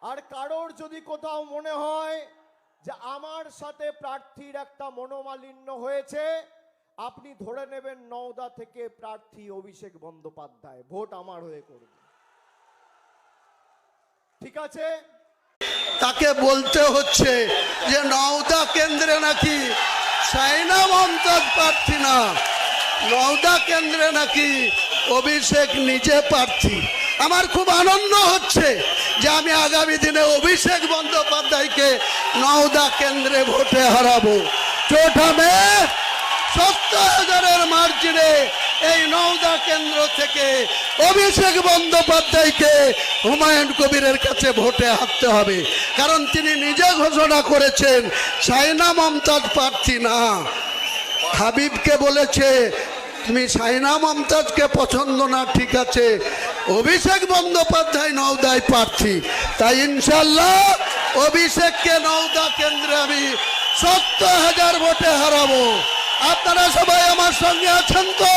আর কারোর যদি কোথাও মনে হয় যে আমার সাথে প্রার্থীর একটা মনোমালিন্য হয়েছে, আপনি ধরে নেবেন নওদা থেকে প্রার্থী অভিষেক বন্দ্যোপাধ্যায় ভোট আমার হয়ে করবে। ঠিক আছে? তাকে বলতে হচ্ছে যে নওদা কেন্দ্রে নাকি সাইনা মমতাজ প্রার্থী না, নওদা কেন্দ্রে নাকি অভিষেক নিজে প্রার্থী। আমার খুব আনন্দ হচ্ছে যে আমি আগামী দিনে অভিষেক বন্দ্যোপাধ্যায়কে নওদা কেন্দ্রে ভোটে হারাবো। চোঠামে 70,000-এর মার্জিনে এই নওদা কেন্দ্র থেকে অভিষেক বন্দ্যোপাধ্যায়কে হুমায়ুন কবিরের কাছে ভোটে হারতে হবে, কারণ তিনি নিজে ঘোষণা করেছেন সাইনা মমতাজ প্রার্থী না। হাবিবকে বলেছে তুমি সাইনা মমতাজকে পছন্দ না, ঠিক আছে, অভিষেক বন্দ্যোপাধ্যায় নওদায় প্রার্থী, তাই ইনশাল্লাহ অভিষেককে নওদা কেন্দ্রে আমি 70,000 ভোটে হারাবো। আপনারা সবাই আমার সঙ্গে আছেন তো?